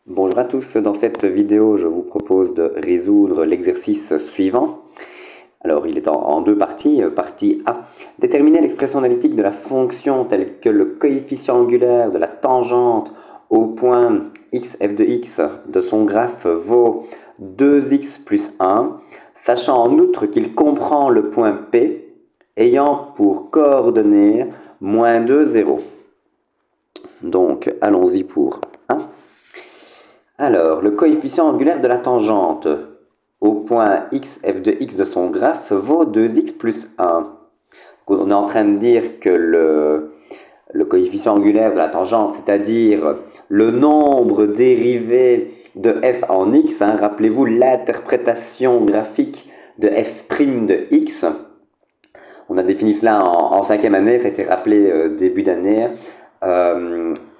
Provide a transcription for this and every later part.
Bonjour à tous, dans cette vidéo je vous propose de résoudre l'exercice suivant. Alors il est en deux parties. Partie A, déterminer l'expression analytique de la fonction telle que le coefficient angulaire de la tangente au point x f de x de son graphe vaut 2x plus 1, sachant en outre qu'il comprend le point P ayant pour coordonnées moins 2, 0. Donc allons-y pour 1. Alors, le coefficient angulaire de la tangente au point x f de x de son graphe vaut 2x plus 1. On est en train de dire que le coefficient angulaire de la tangente, c'est-à-dire le nombre dérivé de f en x, hein, rappelez-vous l'interprétation graphique de f' de x. On a défini cela en cinquième année, ça a été rappelé début d'année.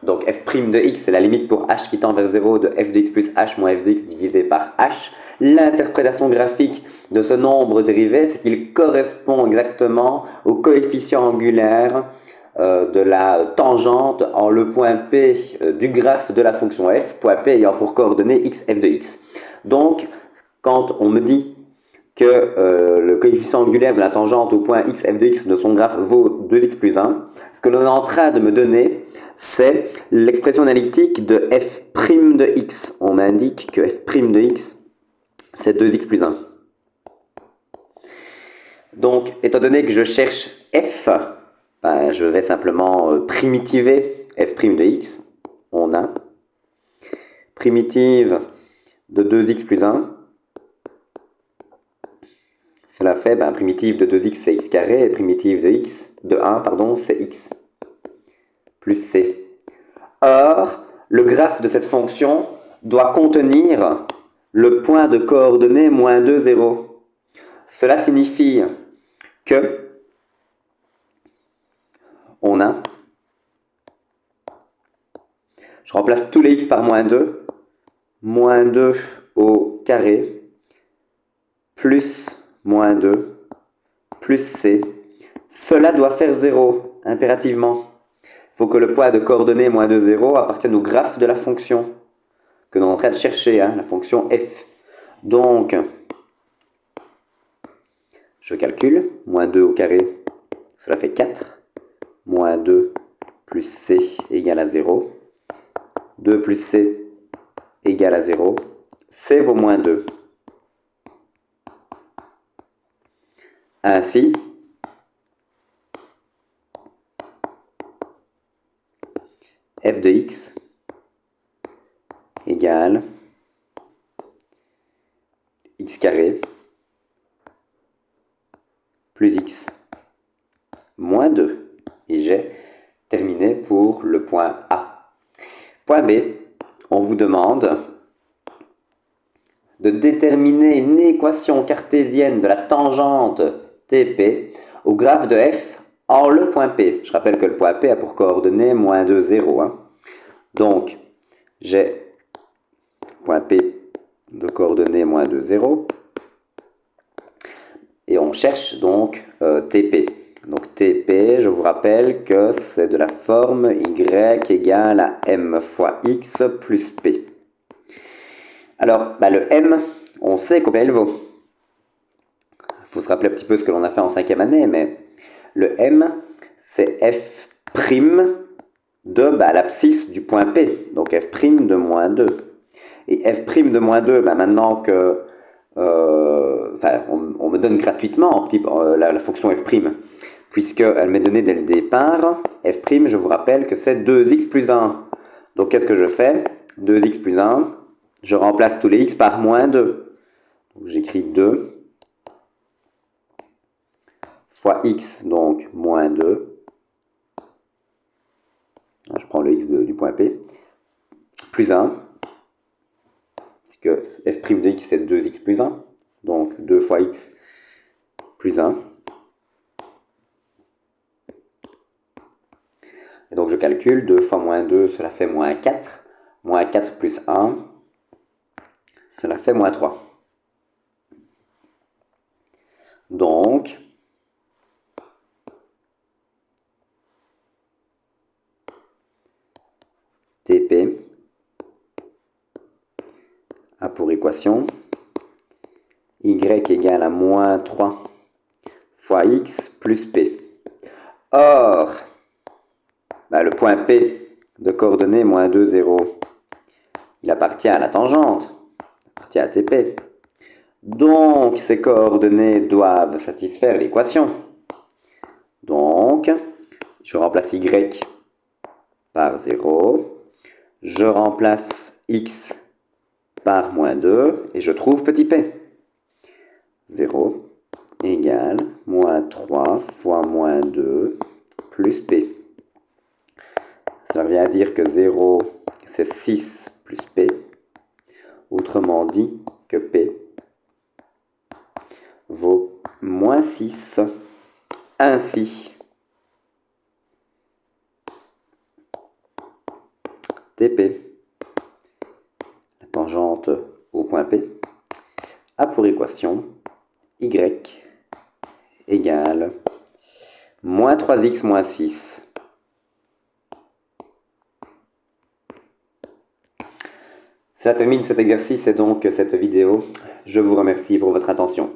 Donc f' de x, c'est la limite pour h qui tend vers 0 de f de x plus h moins f de x divisé par h. L'interprétation graphique de ce nombre dérivé, c'est qu'il correspond exactement au coefficient angulaire de la tangente en le point P du graphe de la fonction f, point P ayant pour coordonnée x f de x. Donc, quand on me dit que le coefficient angulaire de la tangente au point x f de x de son graphe vaut 2x plus 1, ce que l'on est en train de me donner, c'est l'expression analytique de f' de x. On m'indique que f' de x, c'est 2x plus 1. Donc, étant donné que je cherche f, ben, je vais simplement primitiver f' de x. On a primitive de 2x plus 1. Cela fait, ben, primitive de 2x c'est x carré, et primitive de 1, pardon, c'est x plus c. Or, le graphe de cette fonction doit contenir le point de coordonnée moins 2, 0. Cela signifie que on a, je remplace tous les x par moins 2 au carré, plus moins 2, plus c. Cela doit faire 0, impérativement. Il faut que le point de coordonnée moins 2, 0 appartienne au graphe de la fonction que l'on est en train de chercher, hein, la fonction f. Donc, je calcule, moins 2 au carré, cela fait 4. Moins 2 plus c égale à 0. 2 plus c égale à 0. C vaut moins 2. Ainsi, f de x égale x carré plus x moins 2. Et j'ai terminé pour le point A. Point B, on vous demande de déterminer une équation cartésienne de la tangente TP au graphe de f en le point P. Je rappelle que le point P a pour coordonnée moins 2, 0. Hein. Donc, j'ai point P de coordonnées moins 2, 0. Et on cherche donc TP. Donc TP, je vous rappelle que c'est de la forme y égale à m fois x plus p. Alors, le m, on sait combien il vaut. Il faut se rappeler un petit peu ce que l'on a fait en cinquième année, mais le m, c'est f' de l'abscisse du point P, donc f' de moins 2. Et f' de moins 2, maintenant que on me donne gratuitement la fonction f', puisqu'elle m'est donnée dès le départ, f', je vous rappelle que c'est 2x plus 1. Donc qu'est-ce que je fais? 2x plus 1, je remplace tous les x par moins 2. Donc j'écris 2 fois x, donc moins 2. Je prends le x du point P, plus 1, puisque f' de x c'est 2x plus 1, donc 2 fois x plus 1. Et donc je calcule, 2 fois moins 2, cela fait moins 4. Moins 4 plus 1, cela fait moins 3. Donc, TP A pour équation, y égale à moins 3 fois x plus p. Or, le point P de coordonnées moins 2, 0, il appartient à la tangente, il appartient à TP. Donc, ces coordonnées doivent satisfaire l'équation. Donc, je remplace y par 0, je remplace x par moins 2, et je trouve petit p. 0 égale moins 3 fois moins 2 plus p. Ça vient à dire que 0, c'est 6 plus p. Autrement dit que p vaut moins 6. Ainsi, TP, la tangente au point P, a pour équation y égale moins 3x moins 6. Ça termine cet exercice et donc cette vidéo. Je vous remercie pour votre attention.